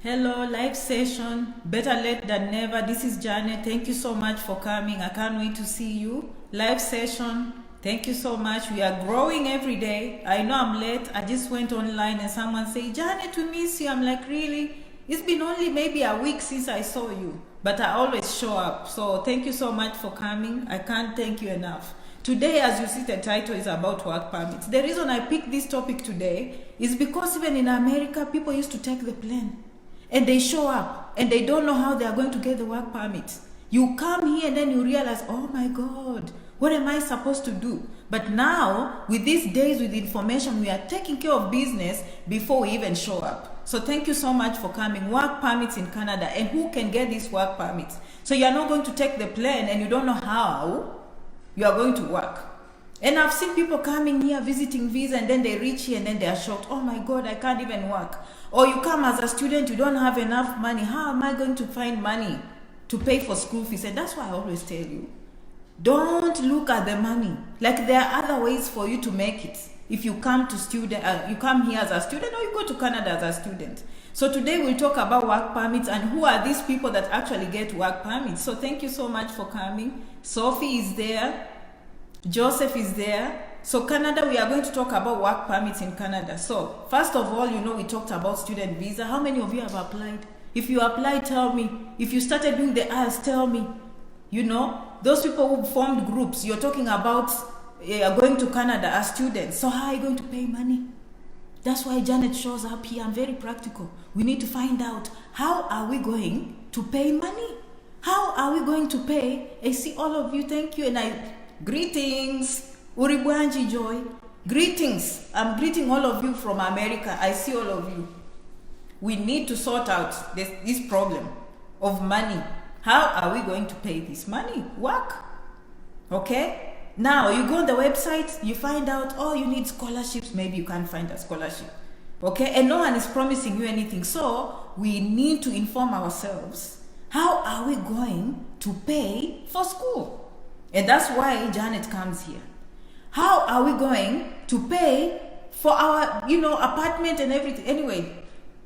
Hello, live session. Better late than never. This is Janet. Thank you so much for coming. I can't wait to see you. Live session. Thank you so much. We are growing every day. I know I'm late. I just went online and someone said, Janet, we miss you. I'm like, really? It's been only maybe a week since I saw you. But I always show up. So thank you so much for coming. I can't thank you enough. Today, as you see, the title is about work permits. The reason I picked this topic today is because even in America, people used to take the plane. And they show up and they don't know how they are going to get the work permit. You come here and then you realize, oh my God, what am I supposed to do? But now, with these days, with information, we are taking care of business before we even show up. So thank you so much for coming. Work permits in Canada, and who can get these work permits? So you are not going to take the plane and you don't know how you are going to work. And I've seen people coming here visiting visa and then they reach here and then they are shocked. Oh my God, I can't even work. Or you come as a student, you don't have enough money. How am I going to find money to pay for school fees? And that's why I always tell you, don't look at the money. Like there are other ways for you to make it. If you come to you come here as a student or you go to Canada as a student. So today we'll talk about work permits and who are these people that actually get work permits. So thank you so much for coming. Sophie is there. Joseph is there. So Canada, we are going to talk about work permits in Canada. So first of all, you know, we talked about student visa. How many of you have applied? If you applied, tell me. If you started doing the IELTS, tell me. You know, those people who formed groups, you're talking about going to Canada as students. So how are you going to pay money? That's why Janet shows up here. I'm very practical. We need to find out, how are we going to pay money? How are we going to pay? I see all of you. Thank you. And greetings. Uribwanji Joy. Greetings. I'm greeting all of you from America. I see all of you. We need to sort out this problem of money. How are we going to pay this money? Work. Okay? Now, you go on the website, you find out, oh, you need scholarships. Maybe you can't find a scholarship. Okay? And no one is promising you anything. So, we need to inform ourselves. How are we going to pay for school? And that's why Janet comes here. How are we going to pay for our, apartment and everything? Anyway,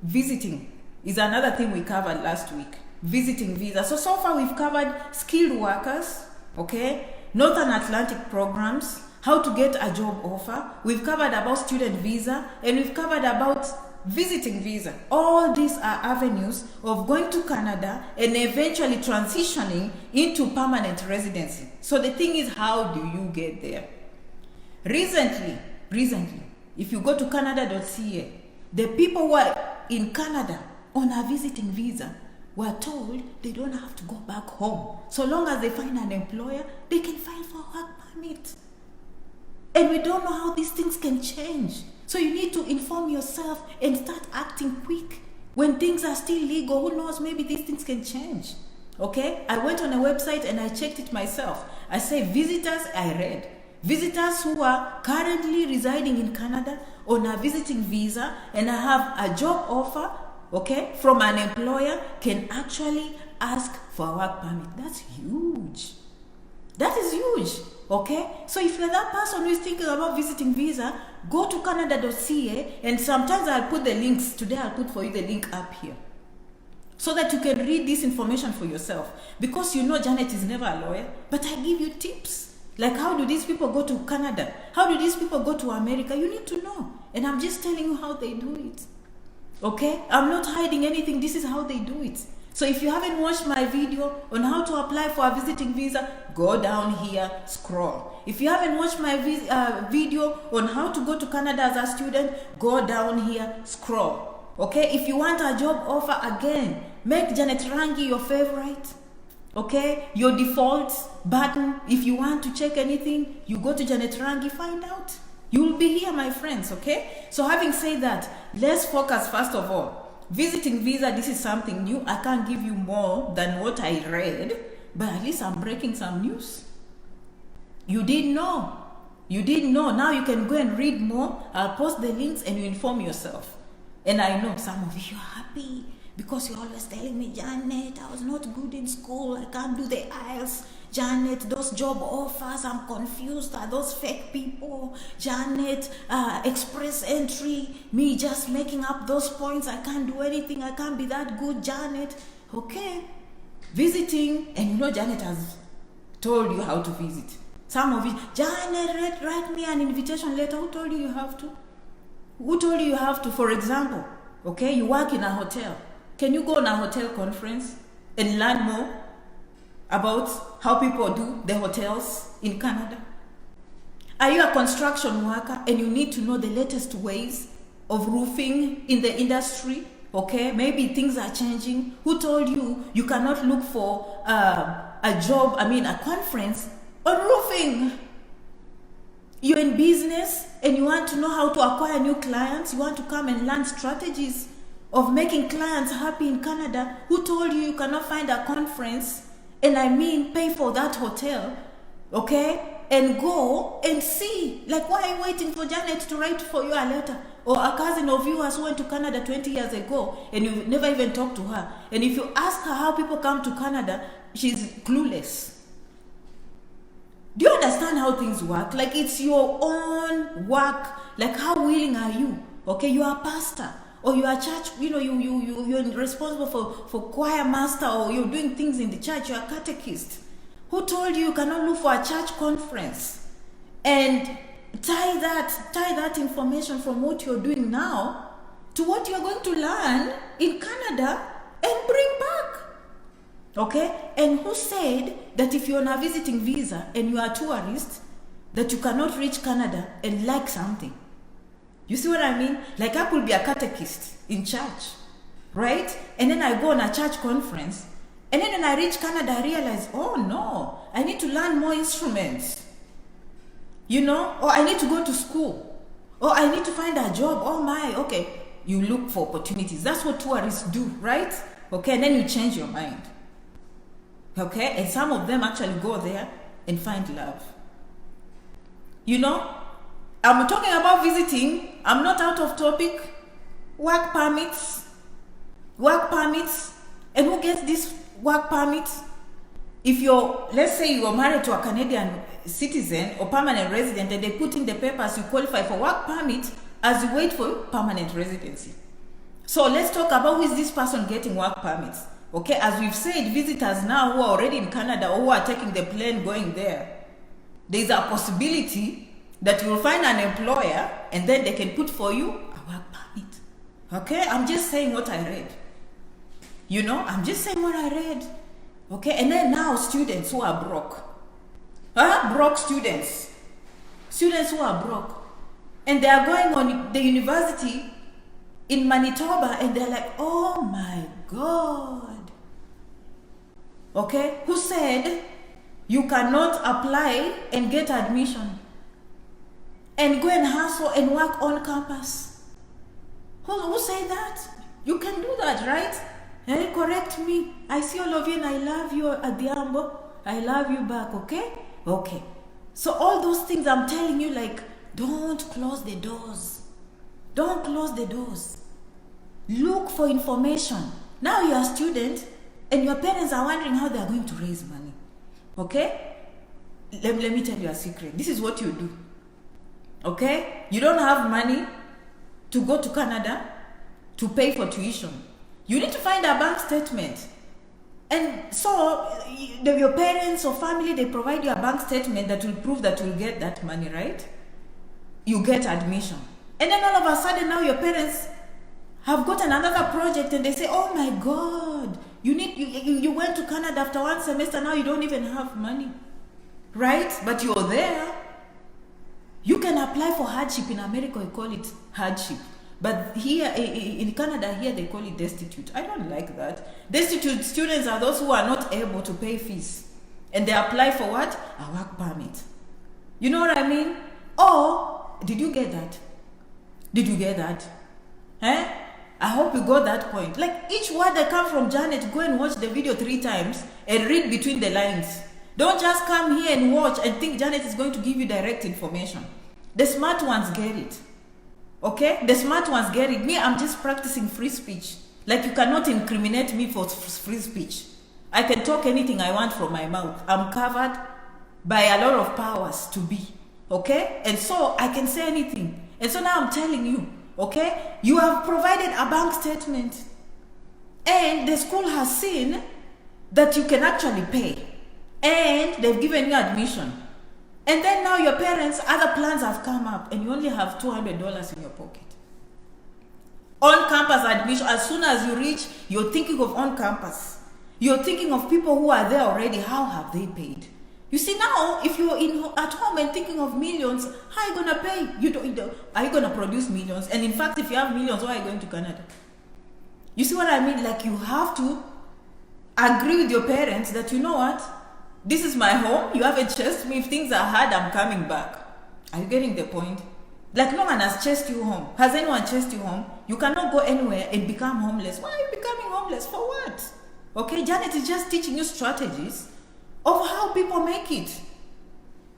visiting is another thing we covered last week. Visiting visa. So far we've covered skilled workers, okay? Northern Atlantic programs, how to get a job offer. We've covered about student visa, and we've covered about visiting visa. All these are avenues of going to Canada and eventually transitioning into permanent residency. So the thing is, how do you get there? Recently, if you go to Canada.ca, the people who are in Canada on a visiting visa were told they don't have to go back home. So long as they find an employer, they can file for a work permit. And we don't know how these things can change. So you need to inform yourself and start acting quick. When things are still legal, who knows, maybe these things can change. Okay? I went on a website and I checked it myself. I say visitors, I read. Visitors who are currently residing in Canada on a visiting visa and have a job offer, okay, from an employer can actually ask for a work permit. That's huge. That is huge, okay? So if you're that person who is thinking about visiting visa, go to Canada.ca, and sometimes I'll put the links. Today I'll put for you the link up here so that you can read this information for yourself. Because Janet is never a lawyer, but I give you tips. Like, how do these people go to Canada? How do these people go to America? You need to know. And I'm just telling you how they do it. Okay? I'm not hiding anything. This is how they do it. So if you haven't watched my video on how to apply for a visiting visa, go down here, scroll. If you haven't watched my video on how to go to Canada as a student, go down here, scroll. Okay? If you want a job offer, again, make Janet Rangi your favorite. Okay, your default button. If you want to check anything, you go to Janet Rangi, find out. You will be here, my friends, okay? So having said that, let's focus first of all. Visiting visa, this is something new. I can't give you more than what I read, but at least I'm breaking some news. You didn't know. You didn't know. Now you can go and read more. I'll post the links and you inform yourself. And I know some of you are happy because you're always telling me, Janet, I was not good in school. I can't do the IELTS. Janet, those job offers, I'm confused. Are those fake people? Janet, express entry, me just making up those points. I can't do anything. I can't be that good, Janet. Okay. Visiting, and you know Janet has told you how to visit. Some of you, Janet, write me an invitation letter. Who told you you have to? Who told you you have to? For example, okay, you work in a hotel. Can you go on a hotel conference and learn more about how people do the hotels in Canada? Are you a construction worker and you need to know the latest ways of roofing in the industry? Okay, maybe things are changing. Who told you you cannot look for a job, a conference on roofing? You're in business and you want to know how to acquire new clients. You want to come and learn strategies of making clients happy in Canada. Who told you you cannot find a conference and pay for that hotel, okay, and go and see? Like, why are you waiting for Janet to write for you a letter? Or a cousin of yours who went to Canada 20 years ago and you never even talked to her. And if you ask her how people come to Canada, she's clueless. Do you understand how things work? Like, it's your own work. Like, how willing are you? Okay, you are a pastor, or you are a church, you're responsible for choir master, or you're doing things in the church, you're a catechist. Who told you you cannot look for a church conference and tie that information from what you're doing now to what you're going to learn in Canada and bring back? Okay? And who said that if you're on a visiting visa and you are a tourist, that you cannot reach Canada and like something? You see what I mean? Like, I could be a catechist in church, right? And then I go on a church conference, and then when I reach Canada, I realize, oh no, I need to learn more instruments, or I need to go to school, or I need to find a job. Oh my, okay. You look for opportunities. That's what tourists do, right? Okay, and then you change your mind. Okay, and some of them actually go there and find love. I'm talking about visiting. I'm not out of topic. Work permits. And who gets this work permit? If let's say you're married to a Canadian citizen or permanent resident, and they put in the papers you qualify for work permit as you wait for permanent residency. So let's talk about who is this person getting work permits. Okay, as we've said, visitors now who are already in Canada or who are taking the plane going there, there's a possibility that you'll find an employer and then they can put for you a work permit. Okay, I'm just saying what I read. I'm just saying what I read. Okay, and then now students who are broke. Broke students who are broke. And they are going on the university in Manitoba and they're like, oh my God. Okay, who said you cannot apply and get admission and go and hustle and work on campus? Who said that? You can do that, right? And correct me. I see all of you and I love you, Adiambo. I love you back, okay? Okay. So all those things I'm telling you, like, don't close the doors. Don't close the doors. Look for information. Now you're a student and your parents are wondering how they're going to raise money. Okay? Let me tell you a secret. This is what you do. Okay? You don't have money to go to Canada to pay for tuition. You need to find a bank statement. And so your parents or family, they provide you a bank statement that will prove that you'll get that money, right? You get admission. And then all of a sudden now your parents have gotten another project and they say, oh my God, you went to Canada after one semester, now you don't even have money, right? But you're there. You can apply for hardship. In America, we call it hardship. But here in Canada, here they call it destitute. I don't like that. Destitute students are those who are not able to pay fees. And they apply for what? A work permit. You know what I mean? Or, did you get that? Did you get that? I hope you got that point. Like, each word that comes from Janet, go and watch the video 3 times and read between the lines. Don't just come here and watch and think Janet is going to give you direct information. The smart ones get it. Okay? The smart ones get it. Me, I'm just practicing free speech. Like, you cannot incriminate me for free speech. I can talk anything I want from my mouth. I'm covered by a lot of powers to be. Okay? And so I can say anything. And so now I'm telling you, okay? You have provided a bank statement. And the school has seen that you can actually pay. And they've given you admission. And then now your parents, other plans have come up and you only have $200 in your pocket. On-campus admission, as soon as you reach, you're thinking of on-campus. You're thinking of people who are there already. How have they paid? You see, now, if you're at home and thinking of millions, how are you going to pay? Are you going to produce millions? And in fact, if you have millions, why are you going to Canada? You see what I mean? Like, you have to agree with your parents that, you know what? This is my home. You haven't chased me. If things are hard, I'm coming back. Are you getting the point? Like, no one has chased you home. Has anyone chased you home? You cannot go anywhere and become homeless. Why are you becoming homeless? For what? Okay, Janet is just teaching you strategies of how people make it.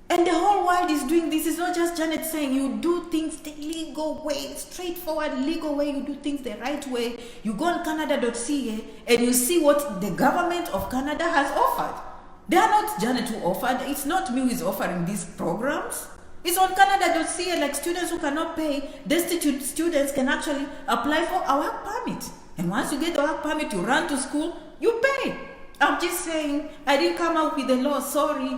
And the whole world is doing this. It's not just Janet saying you do things the legal way, straightforward legal way. You do things the right way. You go on Canada.ca and you see what the government of Canada has offered. They are not Janet who offered. It's not me who is offering these programs. It's on Canada.ca. Like, students who cannot pay, destitute students can actually apply for a work permit. And once you get the work permit, you run to school, you pay. I'm just saying, I didn't come up with the law, sorry.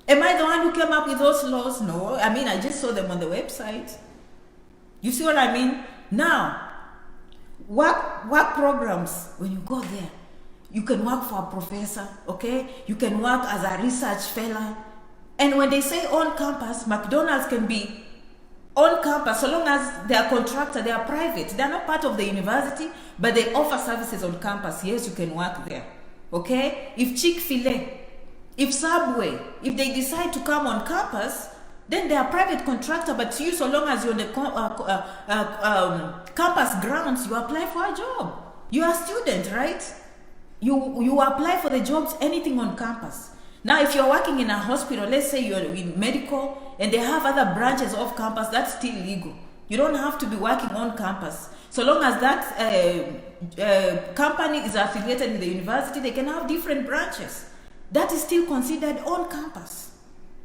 Am I the one who came up with those laws? No, I mean, I just saw them on the website. You see what I mean? Now, work programs, when you go there, you can work for a professor, okay? You can work as a research fellow. And when they say on campus, McDonald's can be on campus so long as they are contracted, they are private. They are not part of the university, but they offer services on campus. Yes, you can work there, okay? If Chick-fil-A, if Subway, if they decide to come on campus, then they are private contractor, but you, so long as you're on the campus grounds, you apply for a job. You are a student, right? You apply for the jobs, anything on campus. Now, if you're working in a hospital, let's say you're in medical, and they have other branches off campus, that's still legal. You don't have to be working on campus. So long as that company is affiliated with the university, they can have different branches. That is still considered on campus.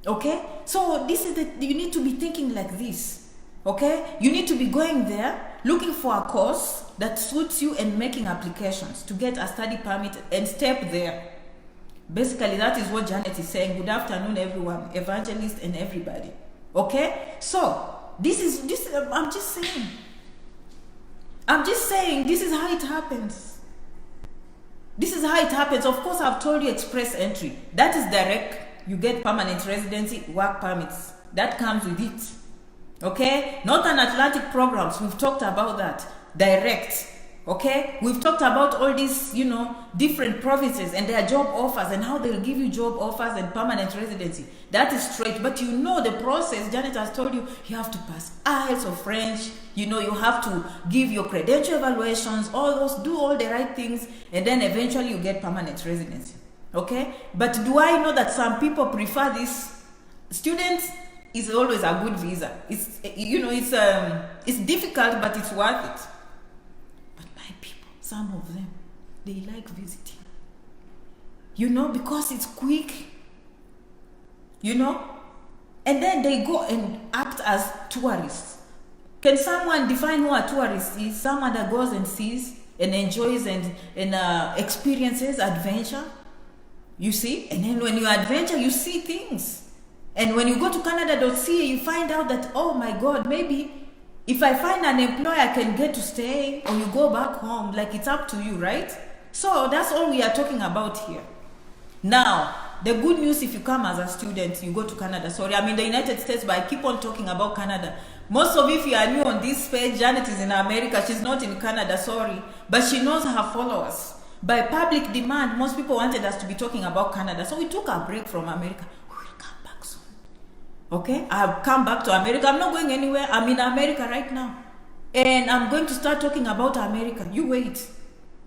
Okay? So this is you need to be thinking like this. Okay? You need to be going there, looking for a course that suits you and making applications to get a study permit and step there. Basically, that is what Janet is saying. Good afternoon, everyone, evangelist and everybody. Okay? So, I'm just saying, this is how it happens. This is how it happens. Of course, I've told you express entry. That is direct. You get permanent residency, work permits. That comes with it. Okay? Northern Atlantic programs, we've talked about that. Direct. Okay? We've talked about all these, different provinces and their job offers and how they'll give you job offers and permanent residency. That is straight. But you know the process. Janet has told you, you have to pass IELTS or French. You have to give your credential evaluations, all those, do all the right things, and then eventually you get permanent residency. Okay? But do I know that some people prefer this? Students is always a good visa. It's difficult, but it's worth it. Some of them, they like visiting. Because it's quick. And then they go and act as tourists. Can someone define who a tourist is? Someone that goes and sees and enjoys and experiences adventure. You see? And then when you adventure, you see things. And when you go to Canada.ca, you find out that, oh my God, maybe if I find an employer, I can get to stay, or you go back home. Like, it's up to you, right? So that's all we are talking about here. Now, the good news, if you come as a student, you go to Canada. Sorry, I'm in the United States, but I keep on talking about Canada. Most of you, if you are new on this page, Janet is in America. She's not in Canada, sorry. But she knows her followers. By public demand, most people wanted us to be talking about Canada. So we took a break from America. Okay, I've come back to America. I'm not going anywhere. I'm in America right now. And I'm going to start talking about America. You wait.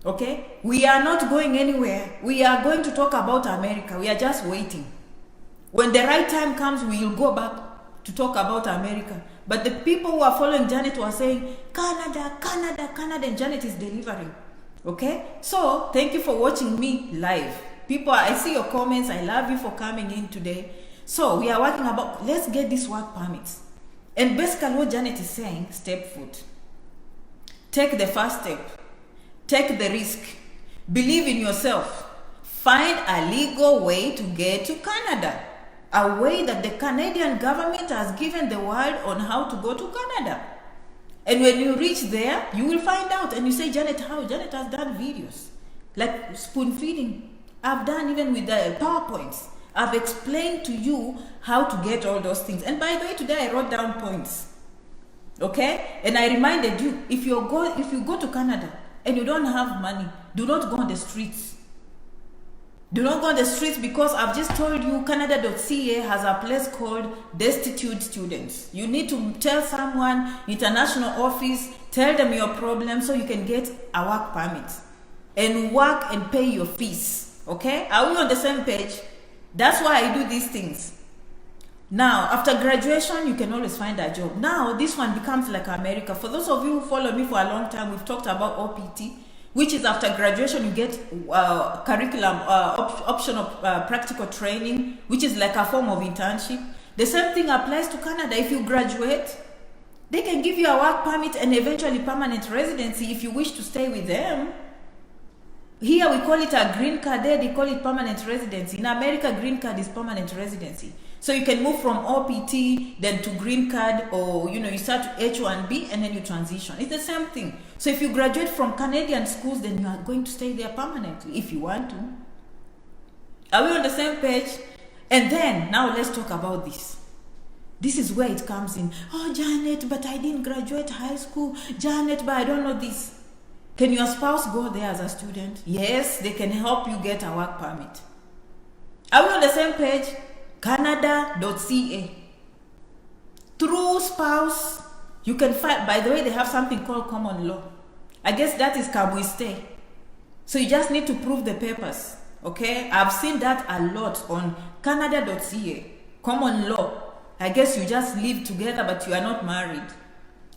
Okay? We are not going anywhere. We are going to talk about America. We are just waiting. When the right time comes, we will go back to talk about America. But the people who are following Janet were saying, Canada, Canada, Canada, and Janet is delivering. Okay? So, thank you for watching me live. People, I see your comments. I love you for coming in today. So, we are working about, let's get these work permits. And basically what Janet is saying, step foot. Take the first step. Take the risk. Believe in yourself. Find a legal way to get to Canada. A way that the Canadian government has given the world on how to go to Canada. And when you reach there, you will find out. And you say, Janet, how? Janet has done videos. Like spoon feeding. I've done even with the PowerPoints. I've explained to you how to get all those things. And by the way, today I wrote down points. Okay? And I reminded you, if you go to Canada and you don't have money, do not go on the streets. Do not go on the streets, because I've just told you Canada.ca has a place called destitute students. You need to tell someone, international office, tell them your problem so you can get a work permit and work and pay your fees. Okay? Are we on the same page? That's why I do these things. Now, after graduation, you can always find a job. Now, this one becomes like America. For those of you who follow me for a long time, we've talked about OPT, which is after graduation, you get curriculum, optional practical training, which is like a form of internship. The same thing applies to Canada. If you graduate, they can give you a work permit and eventually permanent residency if you wish to stay with them. Here we call it a green card, there they call it permanent residency. In America, green card is permanent residency. So you can move from OPT then to green card, or you start H1B and then you transition. It's the same thing. So if you graduate from Canadian schools, then you are going to stay there permanently if you want to. Are we on the same page? And then now let's talk about this. This is where it comes in. Oh, Janet, but I didn't graduate high school. Janet, but I don't know this. Can your spouse go there as a student? Yes, they can help you get a work permit. Are we on the same page? Canada.ca. Through spouse, you can find, by the way, they have something called common law. I guess that is can we stay. So you just need to prove the papers. Okay? I've seen that a lot on Canada.ca. Common law. I guess you just live together but you are not married.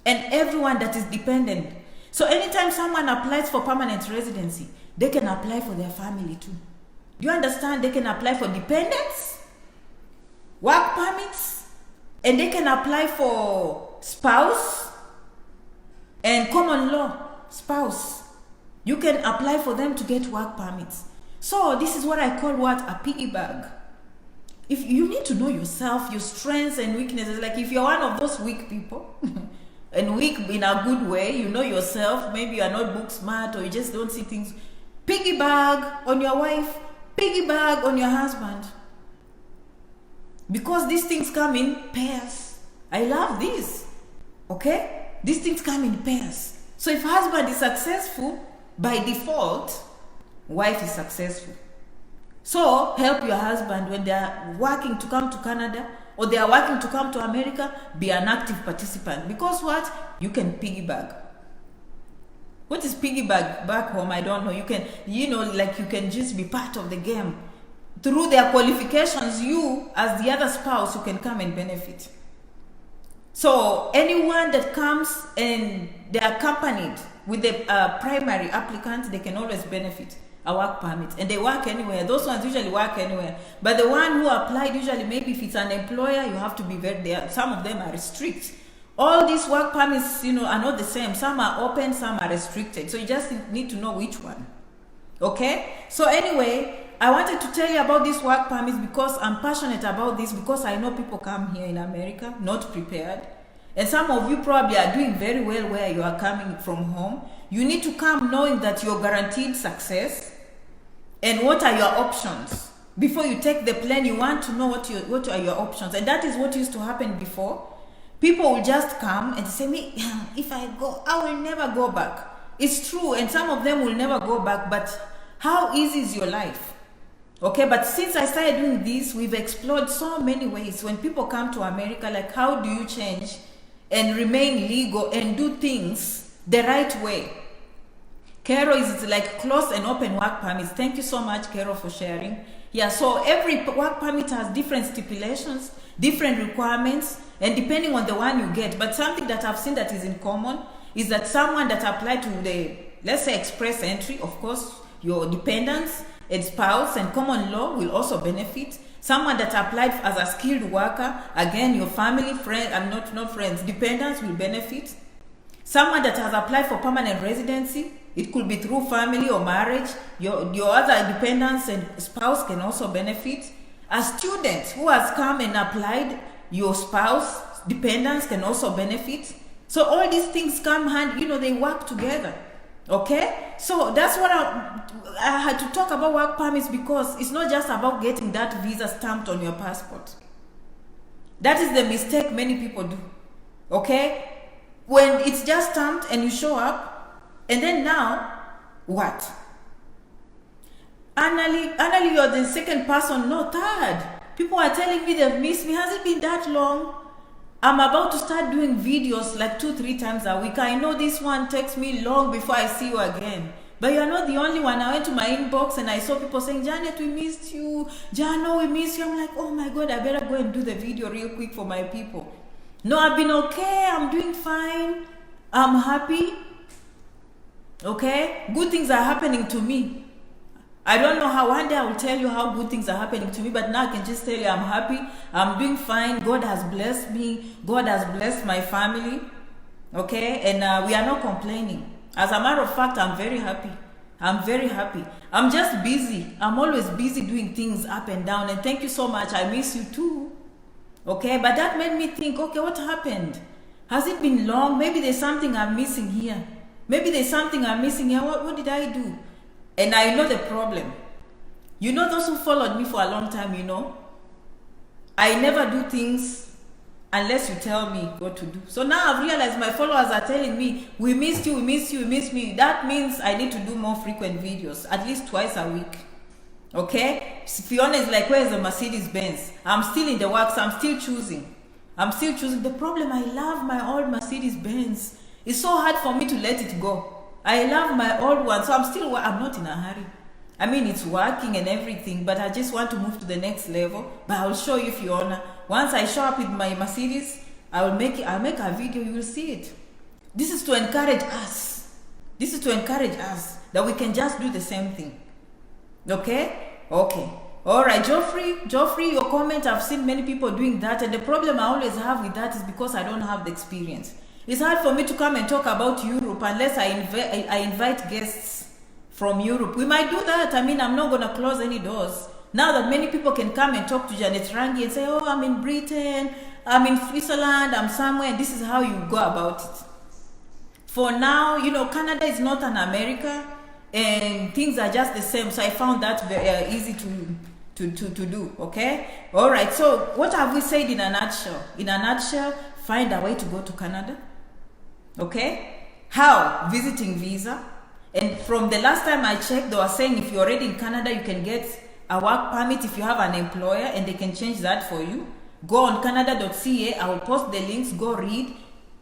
And everyone that is dependent. So anytime someone applies for permanent residency, they can apply for their family too. Do you understand? They can apply for dependents, work permits, and they can apply for spouse and common law spouse. You can apply for them to get work permits. So this is what I call what? A piggy bag. If you need to know yourself, your strengths and weaknesses. Like if you're one of those weak people, and weak in a good way, you know yourself, maybe you are not book smart or you just don't see things. Piggy bag on your wife, piggy bag on your husband. Because these things come in pairs. I love this. Okay? These things come in pairs. So if husband is successful, by default, wife is successful. So help your husband when they are working to come to Canada or they are working to come to America, be an active participant. Because what? You can piggyback. What is piggyback back home? I don't know. You can, like you can just be part of the game. Through their qualifications, you, as the other spouse, you can come and benefit. So anyone that comes and they are accompanied with the primary applicant, they can always benefit a work permit. And they work anywhere. Those ones usually work anywhere. But the one who applied, usually maybe if it's an employer, you have to be very there. Some of them are restricted. All these work permits, are not the same. Some are open, some are restricted. So you just need to know which one. Okay? So anyway, I wanted to tell you about these work permits because I'm passionate about this, because I know people come here in America not prepared. And some of you probably are doing very well where you are coming from home. You need to come knowing that you're guaranteed success. And what are your options? Before you take the plane, you want to know what are your options. And that is what used to happen before. People will just come and say, me, if I go, I will never go back. It's true, and some of them will never go back, but how easy is your life? Okay, but since I started doing this, we've explored so many ways. When people come to America, like how do you change and remain legal and do things the right way? Carol is like closed and open work permits. Thank you so much, Carol, for sharing. Yeah, so every work permit has different stipulations, different requirements, and depending on the one you get. But something that I've seen that is in common is that someone that applied to the, let's say, express entry, of course, your dependents and spouse and common law will also benefit. Someone that applied as a skilled worker, again, your family, friend, not friends, dependents will benefit. Someone that has applied for permanent residency, it could be through family or marriage, your other dependents and spouse can also benefit. A student who has come and applied, your spouse, dependents can also benefit. So all these things come hand, they work together. Okay? So that's what I had to talk about work permits, because it's not just about getting that visa stamped on your passport. That is the mistake many people do. Okay? When it's just stamped and you show up, and then now, what? Annalie, you're the second person, no, third. People are telling me they've missed me. Has it been that long? I'm about to start doing videos like 2-3 times a week. I know this one takes me long before I see you again. But you're not the only one. I went to my inbox and I saw people saying, Janet, we missed you. Jano, we missed you. I'm like, oh my God, I better go and do the video real quick for my people. No, I've been okay. I'm doing fine. I'm happy. Okay? Good things are happening to me. I don't know how, one day I will tell you how good things are happening to me, but now I can just tell you I'm happy. I'm doing fine. God has blessed me. God has blessed my family. Okay? And we are not complaining. As a matter of fact, I'm very happy. I'm very happy. I'm just busy. I'm always busy doing things up and down. And thank you so much. I miss you too. Okay? But that made me think, okay, what happened? Has it been long? Maybe there's something I'm missing here. Maybe there's something I'm missing here. What did I do? And I know the problem. Those who followed me for a long time, I never do things unless you tell me what to do. So now I've realized my followers are telling me, we missed you, we missed you, we missed me. That means I need to do more frequent videos, at least twice a week. Okay? Fiona is like, where's the Mercedes Benz? I'm still in the works, I'm still choosing. The problem, I love my old Mercedes Benz. It's so hard for me to let it go. I love my old one, so I'm not in a hurry. I mean, it's working and everything, but I just want to move to the next level. But I'll show you, Fiona. Once I show up with my Mercedes, I'll make a video, you will see it. This is to encourage us. This is to encourage us that we can just do the same thing. Okay? Okay. All right, Geoffrey, your comment, I've seen many people doing that, and the problem I always have with that is because I don't have the experience. It's hard for me to come and talk about Europe unless I invite guests from Europe. We might do that. I mean, I'm not going to close any doors. Now that many people can come and talk to Janet Rangi and say, oh, I'm in Britain, I'm in Switzerland, I'm somewhere, and this is how you go about it. For now, Canada is not an America, and things are just the same. So I found that very easy to do, okay? All right, so what have we said in a nutshell? In a nutshell, find a way to go to Canada. Okay? How? Visiting visa. And from the last time I checked, they were saying if you're already in Canada, you can get a work permit if you have an employer, and they can change that for you. Go on canada.ca. I will post the links. Go read.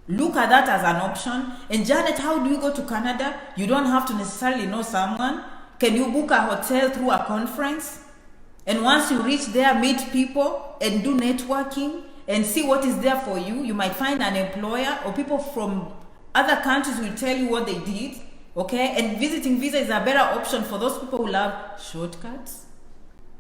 Look at that as an option. And Janet, how do you go to Canada? You don't have to necessarily know someone. Can you book a hotel through a conference? And once you reach there, meet people and do networking and see what is there for you. You might find an employer, or people from other countries will tell you what they did. Okay? And visiting visa is a better option for those people who love shortcuts.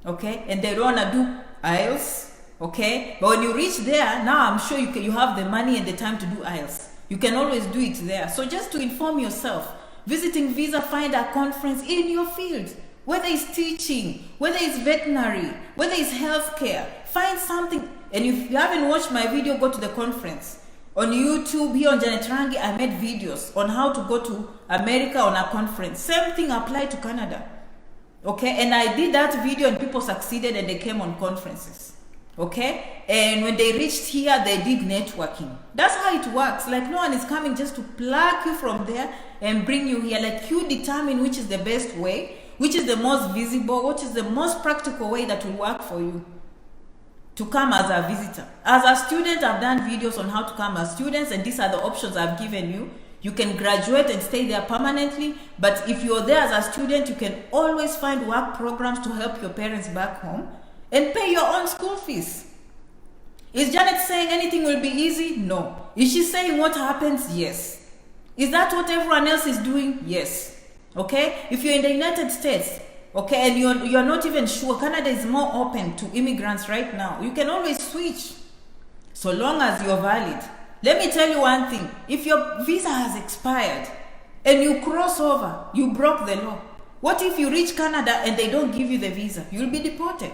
Okay? And they don't want to do IELTS. Okay? But when you reach there, now I'm sure you have the money and the time to do IELTS. You can always do it there. So just to inform yourself, visiting visa, find a conference in your field. Whether it's teaching, whether it's veterinary, whether it's healthcare, find something. And if you haven't watched my video, go to the conference. On YouTube, here on Janet Rangi, I made videos on how to go to America on a conference. Same thing applied to Canada. Okay? And I did that video and people succeeded and they came on conferences. Okay? And when they reached here, they did networking. That's how it works. Like, no one is coming just to pluck you from there and bring you here. Like, you determine which is the best way, which is the most visible, which is the most practical way that will work for you to come as a visitor. As a student, I've done videos on how to come as students, and these are the options I've given you. You can graduate and stay there permanently, but if you're there as a student, you can always find work programs to help your parents back home and pay your own school fees. Is Janet saying anything will be easy? No. Is she saying what happens? Yes. Is that what everyone else is doing? Yes. Okay? If you're in the United States, okay, and you're not even sure, Canada is more open to immigrants right now. You can always switch, so long as you're valid. Let me tell you one thing. If your visa has expired and you cross over, you broke the law. What if you reach Canada and they don't give you the visa? You'll be deported.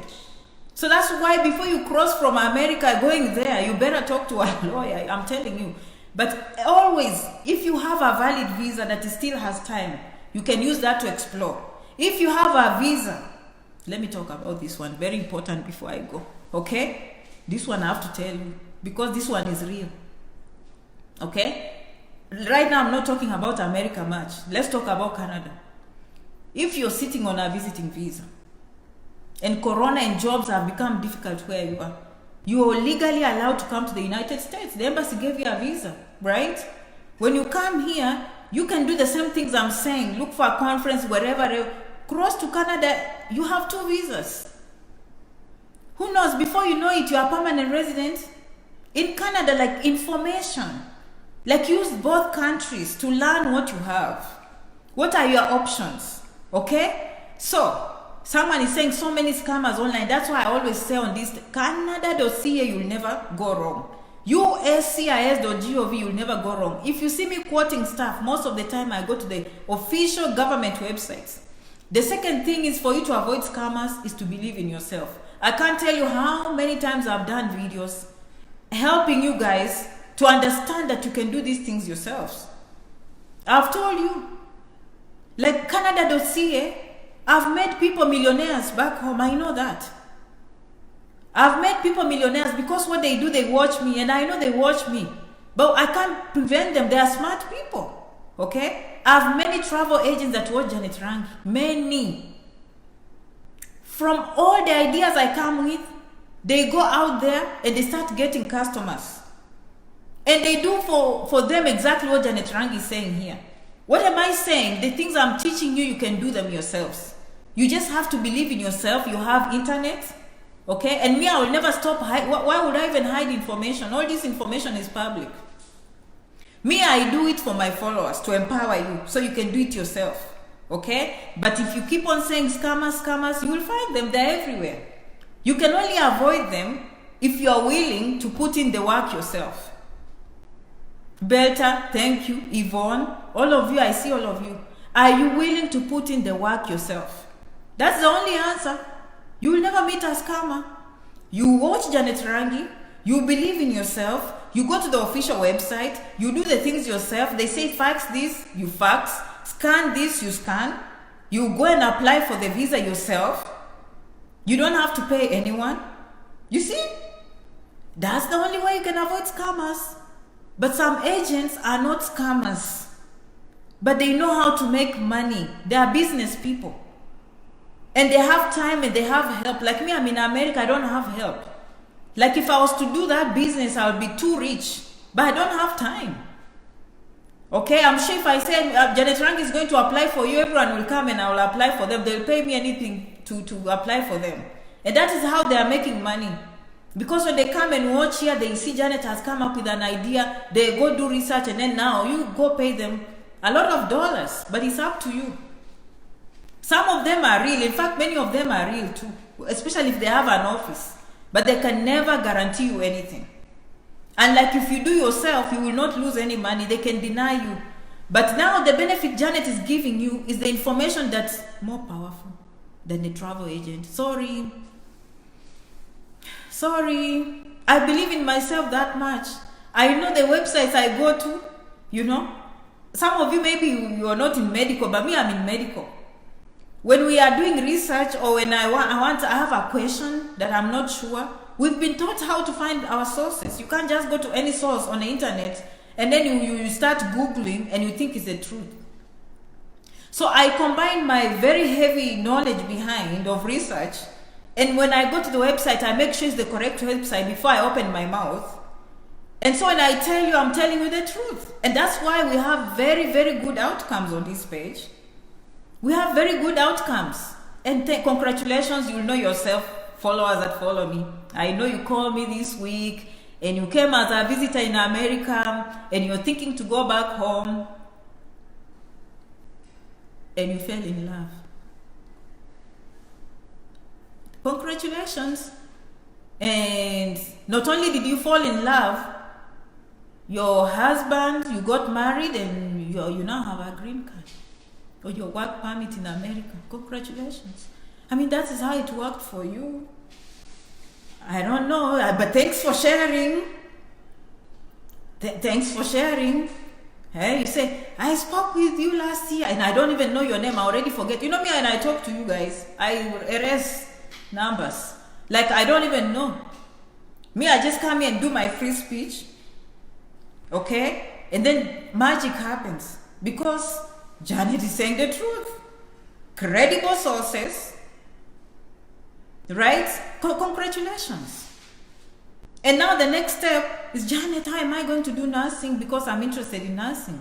So that's why before you cross from America going there, you better talk to a lawyer, I'm telling you. But always, if you have a valid visa that still has time, you can use that to explore. If you have a visa, let me talk about this one, very important before I go, okay? This one I have to tell you, because this one is real, okay? Right now I'm not talking about America much. Let's talk about Canada. If you're sitting on a visiting visa, and Corona and jobs have become difficult where you are, you are legally allowed to come to the United States. The embassy gave you a visa, right? When you come here, you can do the same things I'm saying. Look for a conference, wherever. Cross to Canada, you have 2 visas. Who knows, before you know it, you are a permanent resident. In Canada, like information, like use both countries to learn what you have. What are your options, okay? So, someone is saying so many scammers online. That's why I always say on this, Canada.ca, you'll never go wrong. USCIS.gov, you'll never go wrong. If you see me quoting stuff, most of the time I go to the official government websites. The second thing is for you to avoid scammers is to believe in yourself. I can't tell you how many times I've done videos helping you guys to understand that you can do these things yourselves. I've told you, like Canada.ca, I've made people millionaires back home. I know that. I've made people millionaires because what they do, they watch me, and I know they watch me. But I can't prevent them. They are smart people. Okay? I have many travel agents that watch Janet Rangi. Many. From all the ideas I come with, they go out there and they start getting customers. And they do for them exactly what Janet Rangi is saying here. What am I saying? The things I'm teaching you, you can do them yourselves. You just have to believe in yourself. You have internet. Okay? And me, I will never stop. Why would I even hide information? All this information is public. Me, I do it for my followers to empower you so you can do it yourself. Okay? But if you keep on saying scammers, you will find them. They're everywhere. You can only avoid them if you are willing to put in the work yourself. Belta, thank you. Yvonne, all of you, I see all of you. Are you willing to put in the work yourself? That's the only answer. You will never meet a scammer. You watch Janet Rangi, you believe in yourself, you go to the official website, you do the things yourself. They say fax this, you fax, scan this, you scan. You go and apply for the visa yourself. You don't have to pay anyone. You see? That's the only way you can avoid scammers. But some agents are not scammers. But they know how to make money. They are business people. And they have time and they have help. Like me, I'm in America, I don't have help. Like if I was to do that business, I would be too rich. But I don't have time. Okay, I'm sure if I said Janet Rangi is going to apply for you, everyone will come and I will apply for them. They'll pay me anything to apply for them. And that is how they are making money. Because when they come and watch here, they see Janet has come up with an idea, they go do research, and then now you go pay them a lot of dollars. But it's up to you. Some of them are real. In fact, many of them are real too, especially if they have an office. But they can never guarantee you anything. And like if you do yourself, you will not lose any money. They can deny you. But now the benefit Janet is giving you is the information that's more powerful than the travel agent. Sorry. I believe in myself that much. I know the websites I go to, you know. Some of you, maybe you are not in medical, but me, I'm in medical. When we are doing research or when I have a question that I'm not sure, we've been taught how to find our sources. You can't just go to any source on the internet and then you start Googling and you think it's the truth. So I combine my very heavy knowledge behind of research, and when I go to the website, I make sure it's the correct website before I open my mouth. And so when I tell you, I'm telling you the truth. And that's why we have very, very good outcomes on this page. We have very good outcomes. And congratulations, you'll know yourself, followers that follow me. I know you called me this week and you came as a visitor in America and you're thinking to go back home and you fell in love. Congratulations. And not only did you fall in love, your husband, you got married and you now have a green card or your work permit in America. Congratulations. I mean, that is how it worked for you. I don't know, but thanks for sharing. Thanks for sharing. Hey, you say, I spoke with you last year and I don't even know your name. I already forget. You know me, and I talk to you guys. I erase numbers. Like I don't even know. Me, I just come here and do my free speech. Okay? And then magic happens. Because Janet is saying the truth. Credible sources. Right? Congratulations. And now the next step is, Janet, how am I going to do nursing? Because I'm interested in nursing.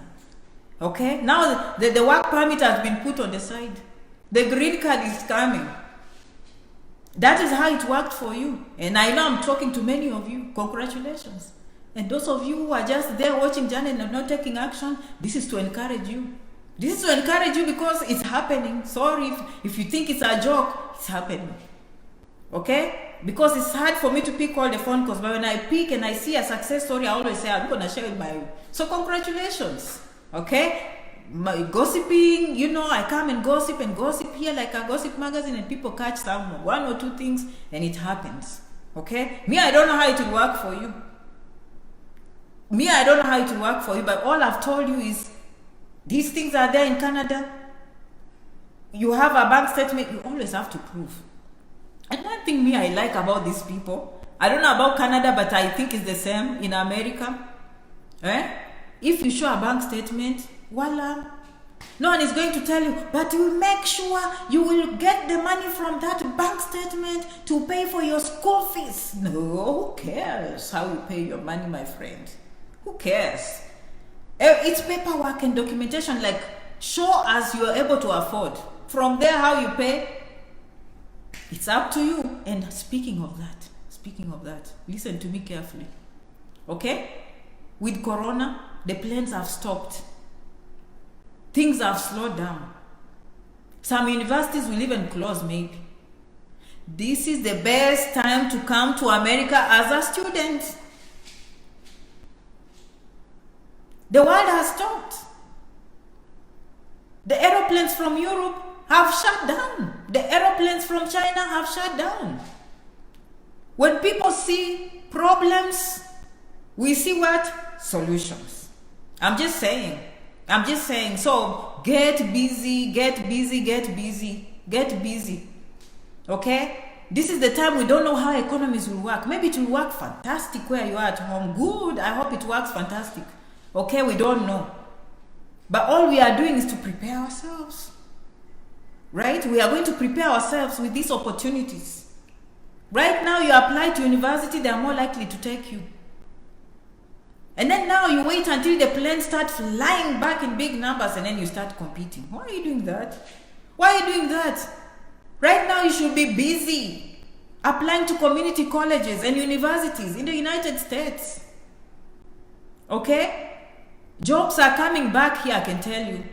Okay? Now the work permit has been put on the side. The green card is coming. That is how it worked for you. And I know I'm talking to many of you. Congratulations. And those of you who are just there watching Janet and not taking action, this is to encourage you. This is to encourage you because it's happening. Sorry if you think it's a joke, it's happening. Okay? Because it's hard for me to pick all the phone calls, but when I pick and I see a success story, I always say, I'm going to share it by you. So congratulations. Okay? My gossiping, you know, I come and gossip here like a gossip magazine, and people catch some one or two things and it happens. Okay? Me, I don't know how it will work for you. Me, I don't know how it will work for you, but all I've told you is these things are there in Canada. You have a bank statement, you always have to prove. And one thing me I like about these people, I don't know about Canada, but I think it's the same in America. If you show a bank statement, voila. No one is going to tell you, but you make sure you will get the money from that bank statement to pay for your school fees. No, who cares how you pay your money, my friend? Who cares? It's paperwork and documentation, like show as you are able to afford. From there, how you pay, it's up to you. And speaking of that, listen to me carefully. Okay? With Corona, the planes have stopped. Things have slowed down. Some universities will even close maybe. This is the best time to come to America as a student. The world has stopped. The aeroplanes from Europe have shut down. The aeroplanes from China have shut down. When people see problems, we see what? Solutions. I'm just saying. So get busy. Okay? This is the time we don't know how economies will work. Maybe it will work fantastic where you are at home. Good. I hope it works fantastic. Okay? We don't know. But all we are doing is to prepare ourselves. Right? We are going to prepare ourselves with these opportunities. Right now, you apply to university, they are more likely to take you. And then now you wait until the planes start flying back in big numbers and then you start competing. Why are you doing that? Right now you should be busy applying to community colleges and universities in the United States. Okay? Jobs are coming back here, I can tell you.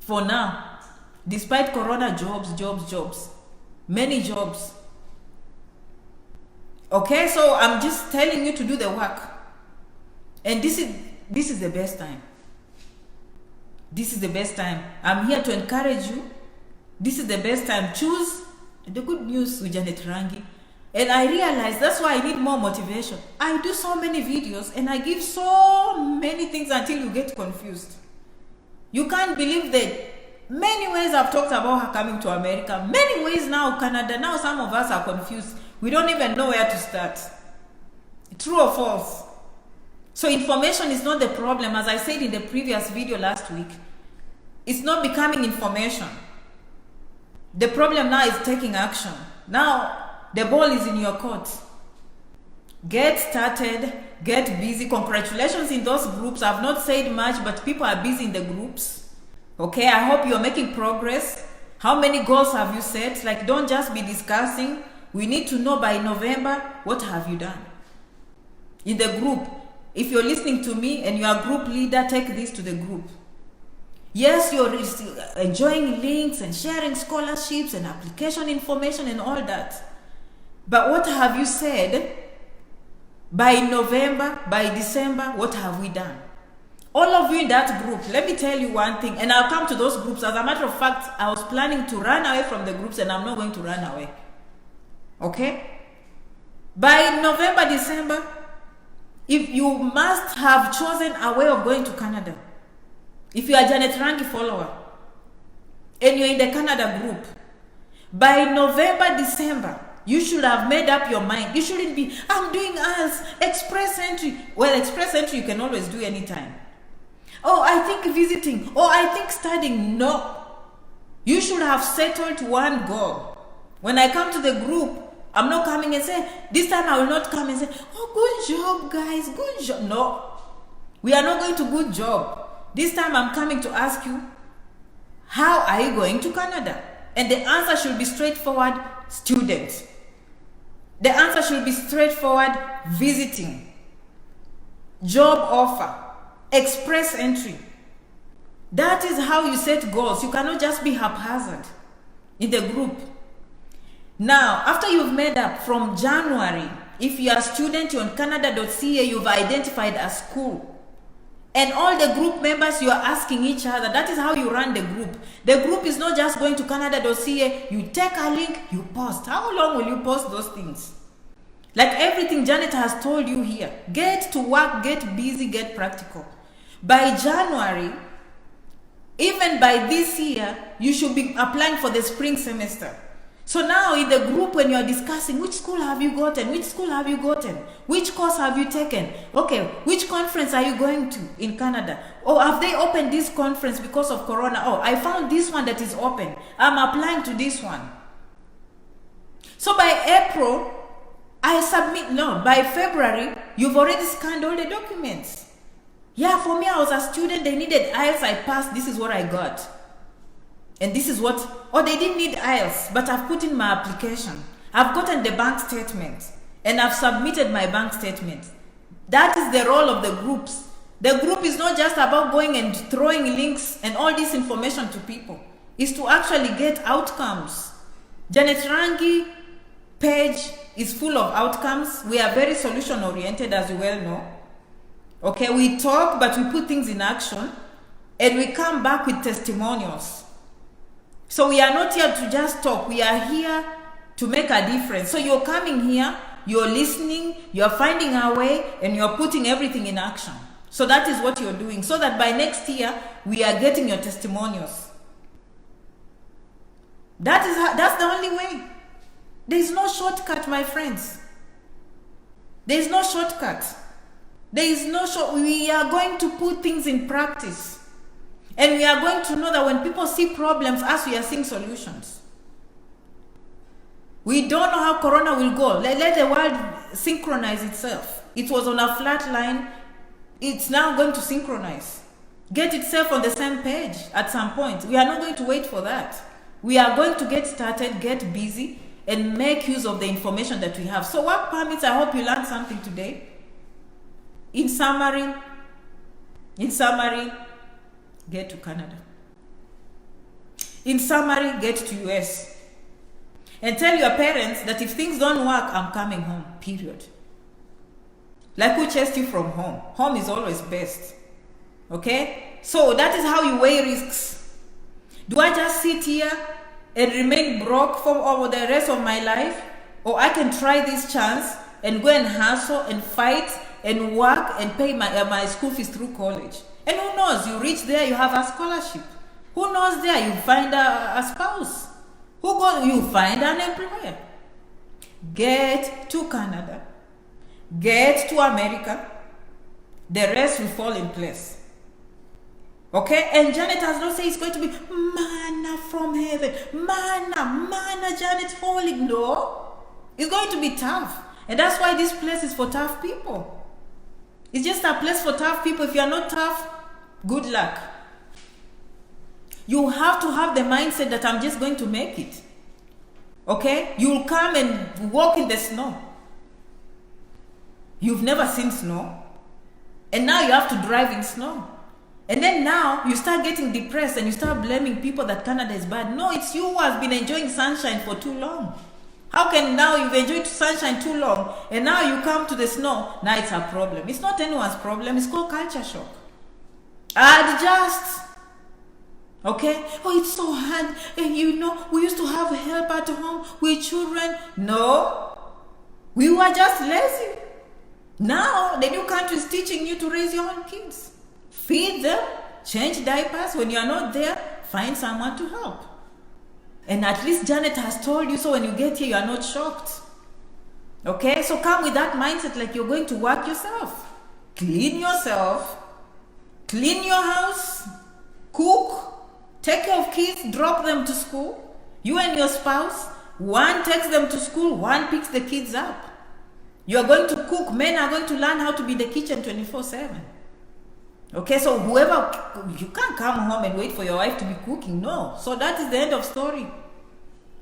For now. Despite Corona, jobs. Many jobs. Okay? So I'm just telling you to do the work. And this is the best time. This is the best time. I'm here to encourage you. This is the best time. Choose the good news with Janet Rangi. And I realize that's why I need more motivation. I do so many videos and I give so many things until you get confused. You can't believe that many ways I've talked about her coming to America. Many ways now Canada. Now some of us are confused. We don't even know where to start. True or false? So information is not the problem. As I said in the previous video last week, it's not becoming information. The problem now is taking action. Now, the ball is in your court. Get started, get busy. Congratulations in those groups. I've not said much, but people are busy in the groups. Okay, I hope you're making progress. How many goals have you set? Like, don't just be discussing. We need to know by November, what have you done? In the group, if you're listening to me and you're a group leader, take this to the group. Yes, you're enjoying links and sharing scholarships and application information and all that. But what have you said? By November, by December, what have we done? All of you in that group, let me tell you one thing, and I'll come to those groups. As a matter of fact, I was planning to run away from the groups, and I'm not going to run away. Okay? By November, December, if you must have chosen a way of going to Canada, if you are Janet Rangi follower, and you're in the Canada group, by November, December, you should have made up your mind. You shouldn't be, I'm doing IELTS, express entry. Well, express entry you can always do anytime. Oh, I think visiting. Oh, I think studying. No. You should have settled one goal. When I come to the group, I'm not coming and say, this time I will not come and say, oh, good job, guys, good job. No. We are not going to good job. This time I'm coming to ask you, how are you going to Canada? And the answer should be straightforward, student. The answer should be straightforward, visiting. Job offer. Express entry. That is how you set goals. You cannot just be haphazard in the group. Now, after you've made up from January, if you are a student, you're on Canada.ca, you've identified a school. And all the group members, you are asking each other. That is how you run the group. The group is not just going to Canada.ca. You take a link, you post. How long will you post those things? Like everything Janet has told you here. Get to work, get busy, get practical. By January, even by this year, you should be applying for the spring semester. So now in the group, when you're discussing which school have you gotten, which school have you gotten, which course have you taken, okay, which conference are you going to in Canada? Oh, have they opened this conference because of Corona? Oh, I found this one that is open. I'm applying to this one. So by April, I submit, no, by February, you've already scanned all the documents. Yeah, for me, I was a student, they needed IELTS, I passed, this is what I got. And this is what, oh, they didn't need IELTS, but I've put in my application. I've gotten the bank statement, and I've submitted my bank statement. That is the role of the groups. The group is not just about going and throwing links and all this information to people. It's to actually get outcomes. Janet Rangi page is full of outcomes. We are very solution oriented, as you well know. Okay, we talk, but we put things in action, and we come back with testimonials. So we are not here to just talk. We are here to make a difference. So you're coming here, you're listening, you're finding a way, and you're putting everything in action. So that is what you're doing. So that by next year, we are getting your testimonials. That's the only way. There is no shortcut, my friends. There is no shortcut. There is no we are going to put things in practice. And we are going to know that when people see problems, us, we are seeing solutions. We don't know how Corona will go. Let the world synchronize itself. It was on a flat line. It's now going to synchronize. Get itself on the same page at some point. We are not going to wait for that. We are going to get started, get busy, and make use of the information that we have. So work permits, I hope you learned something today. In summary, get to Canada. In summary, get to US. And tell your parents that if things don't work, I'm coming home, period. Like who chased you from home? Home is always best. Okay? So that is how you weigh risks. Do I just sit here and remain broke for over the rest of my life? Or I can try this chance and go and hustle and fight and work and pay my school fees through college. And who knows, you reach there, you have a scholarship. Who knows there, you find a spouse. You find an employer. Get to Canada. Get to America. The rest will fall in place. Okay? And Janet has not said it's going to be manna from heaven. Manna, Janet falling. No. It's going to be tough. And that's why this place is for tough people. It's just a place for tough people. If you're not tough, good luck. You have to have the mindset that I'm just going to make it. Okay? You'll come and walk in the snow. You've never seen snow. And now you have to drive in snow. And then now you start getting depressed and you start blaming people that Canada is bad. No, it's you who has been enjoying sunshine for too long. How can now you've enjoyed sunshine too long and now you come to the snow, now it's a problem. It's not anyone's problem. It's called culture shock. Adjust. Okay? Oh, it's so hard. And you know, we used to have help at home with children. No. We were just lazy. Now, the new country is teaching you to raise your own kids. Feed them, change diapers. When you are not there, find someone to help. And at least Janet has told you, so when you get here, you are not shocked. Okay? So come with that mindset like you're going to work yourself. Clean yourself. Clean your house. Cook. Take care of kids. Drop them to school. You and your spouse. One takes them to school. One picks the kids up. You are going to cook. Men are going to learn how to be in the kitchen 24/7. Okay, so whoever, you can't come home and wait for your wife to be cooking. No. So that is the end of story.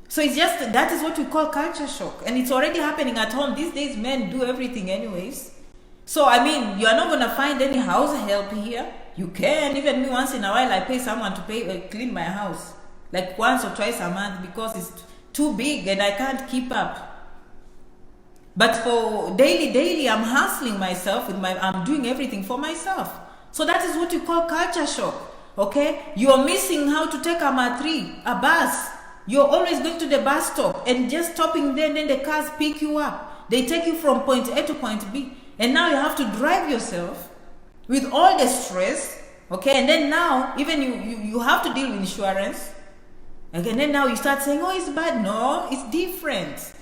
So it's just, that is what we call culture shock. And it's already happening at home. These days, men do everything anyways. So, I mean, you are not going to find any house help here. You can. Even me, once in a while, I pay someone to clean my house. Like once or twice a month because it's too big and I can't keep up. But for daily, I'm hustling myself with I'm doing everything for myself. So that is what you call culture shock, okay? You're missing how to take a M3, a bus. You're always going to the bus stop and just stopping there, and then the cars pick you up. They take you from point A to point B. And now you have to drive yourself with all the stress, okay? And then now, even you have to deal with insurance. Okay, and then now you start saying, oh, it's bad. No, it's different.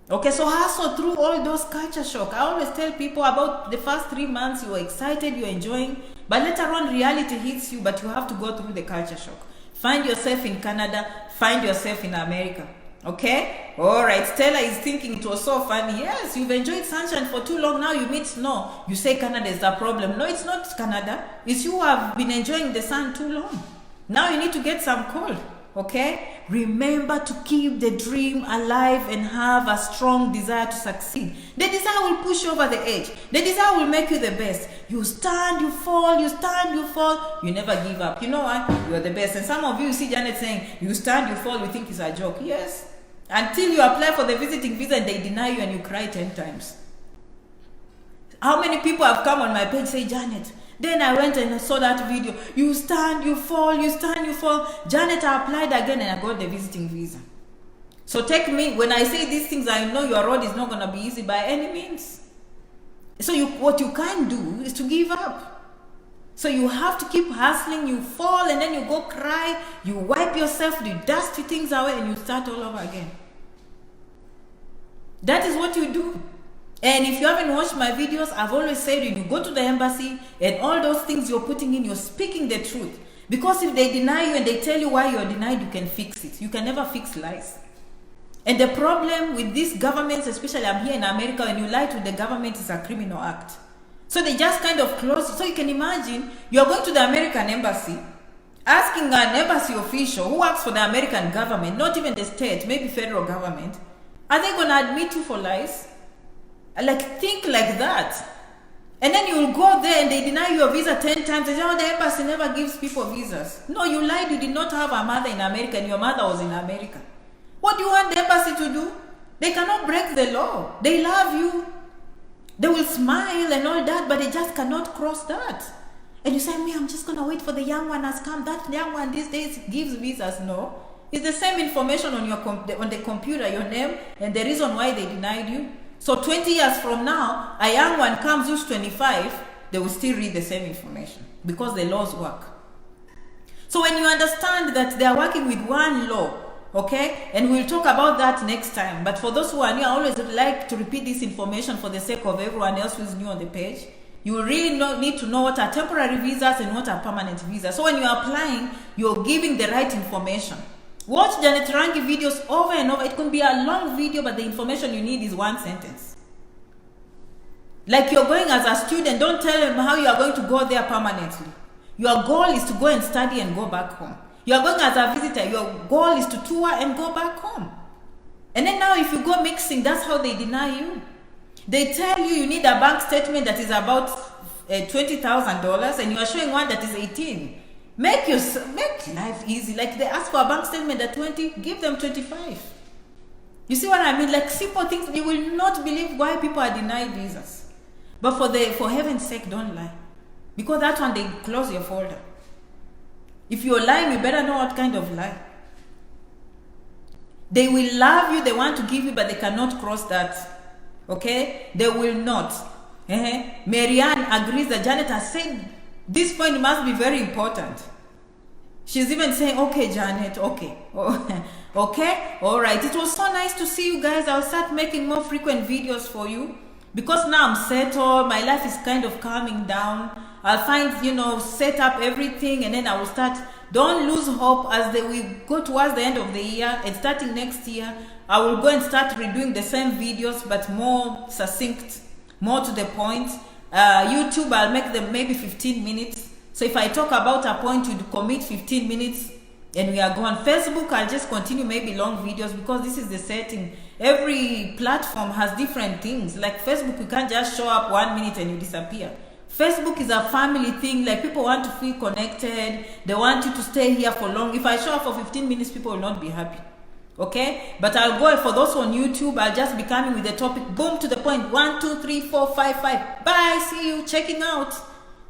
Okay, so hustle through all those culture shock. I always tell people about the first 3 months, you are excited, you're enjoying, but later on reality hits you, but you have to go through the culture shock. Find yourself in Canada, find yourself in America. Okay? Alright, Stella is thinking it was so funny. Yes, you've enjoyed sunshine for too long, now you meet snow. You say Canada is the problem. No, it's not Canada. It's you who have been enjoying the sun too long. Now you need to get some cold. Okay? Remember to keep the dream alive and have a strong desire to succeed. The desire will push you over the edge. The desire will make you the best. You stand, you fall, you stand, you fall. You never give up. You know what? You are the best. And some of you see Janet saying, you stand, you fall, you think it's a joke. Yes. Until you apply for the visiting visa and they deny you and you cry 10 times. How many people have come on my page and say, Janet, then I went and I saw that video. You stand, you fall, you stand, you fall. Janet, I applied again and I got the visiting visa. So take me, when I say these things, I know your road is not going to be easy by any means. So what you can't do is to give up. So you have to keep hustling. You fall and then you go cry. You wipe yourself, you dust your things away and you start all over again. That is what you do. And if you haven't watched my videos, I've always said when you go to the embassy and all those things you're putting in, you're speaking the truth. Because if they deny you and they tell you why you're denied, you can fix it. You can never fix lies. And the problem with these governments, especially I'm here in America, when you lie to the government, it's a criminal act. So they just kind of close. So you can imagine, you're going to the American embassy, asking an embassy official who works for the American government, not even the state, maybe federal government, are they going to admit you for lies? Like, think like that. And then you will go there and they deny you a visa 10 times. They say, oh, the embassy never gives people visas. No, you lied. You did not have a mother in America and your mother was in America. What do you want the embassy to do? They cannot break the law. They love you. They will smile and all that, but they just cannot cross that. And you say, me, I'm just going to wait for the young one has come. That young one these days gives visas. No. It's the same information on the computer, your name, and the reason why they denied you. So 20 years from now, a young one comes who's 25, they will still read the same information because the laws work. So when you understand that they are working with one law, okay, and we'll talk about that next time. But for those who are new, I always like to repeat this information for the sake of everyone else who's new on the page. You will really need to know what are temporary visas and what are permanent visas. So when you're applying, you're giving the right information. Watch Janet Rangi videos over and over. It can be a long video, but the information you need is one sentence. Like you're going as a student, don't tell them how you are going to go there permanently. Your goal is to go and study and go back home. You are going as a visitor, your goal is to tour and go back home. And then now if you go mixing, that's how they deny you. They tell you you need a bank statement that is about $20,000 and you are showing one that is 18. Make life easy. Like they ask for a bank statement at 20, give them 25. You see what I mean? Like simple things. You will not believe why people are denied visas. But for heaven's sake, don't lie. Because that's when they close your folder. If you're lying, you better know what kind of lie. They will love you, they want to give you, but they cannot cross that. Okay? They will not. Marianne agrees that Janet has said this point must be very important. She's even saying, okay, Janet, okay. Okay? All right. It was so nice to see you guys. I'll start making more frequent videos for you. Because now I'm settled, my life is kind of calming down. I'll find, set up everything, and then I will start. Don't lose hope as we go towards the end of the year, and starting next year, I will go and start redoing the same videos, but more succinct, more to the point. YouTube, I'll make them maybe 15 minutes. So if I talk about a point, you'd commit 15 minutes, and we are gone. Facebook, I'll just continue maybe long videos because this is the setting. Every platform has different things. Like Facebook, you can't just show up 1 minute and you disappear. Facebook is a family thing. Like people want to feel connected. They want you to stay here for long. If I show up for 15 minutes, people will not be happy. Okay? But I'll go for those on YouTube. I'll just be coming with the topic. Boom, to the point. 1, 2, 3, 4, 5, 5. Bye. See you. Checking out.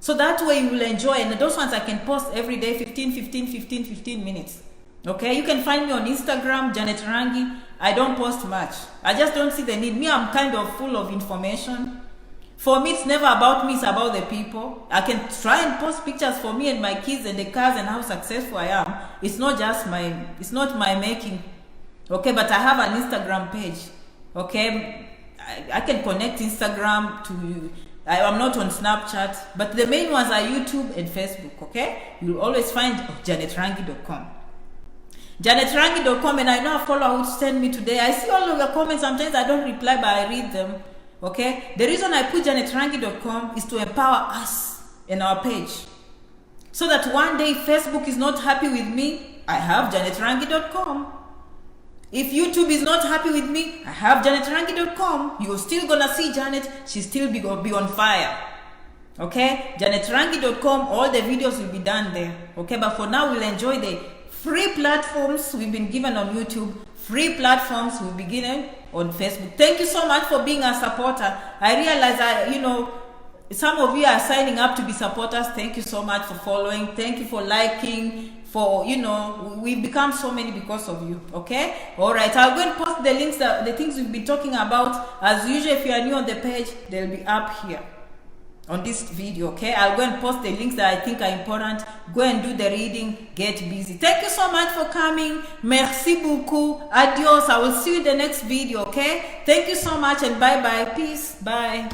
So that way you will enjoy. And those ones I can post every day. 15 minutes. Okay? You can find me on Instagram, Janet Rangi. I don't post much. I just don't see the need. Me, I'm kind of full of information. For me, it's never about me, it's about the people. I can try and post pictures for me and my kids and the cars and how successful I am. It's not just it's not my making. Okay, but I have an Instagram page. Okay, I can connect Instagram to you. I'm not on Snapchat, but the main ones are YouTube and Facebook. Okay, you'll always find janetrangi.com. janetrangi.com, and I know a follower who sent me today. I see all of your comments. Sometimes I don't reply, but I read them. Okay, the reason I put janetrangi.com is to empower us in our page, so that one day if Facebook is not happy with me, I have janetrangi.com. If YouTube is not happy with me, I have janetrangi.com. You're still gonna see Janet. She's still be on fire. Okay, janetrangi.com. All the videos will be done there. Okay, but for now we'll enjoy the free platforms we've been given on YouTube. Free platforms we'll be given on Facebook. Thank you so much for being a supporter. I realize some of you are signing up to be supporters. Thank you so much for following. Thank you for liking. We've become so many because of you. Okay? All right. I'll go and post the links, the things we've been talking about. As usual, if you are new on the page, they'll be up here on this video. Okay, I'll go and post the links that I think are important. Go and do the reading. Get busy. Thank you so much for coming. Merci beaucoup. Adios. I will see you in the next video. Okay, thank you so much, and bye bye. Peace. Bye.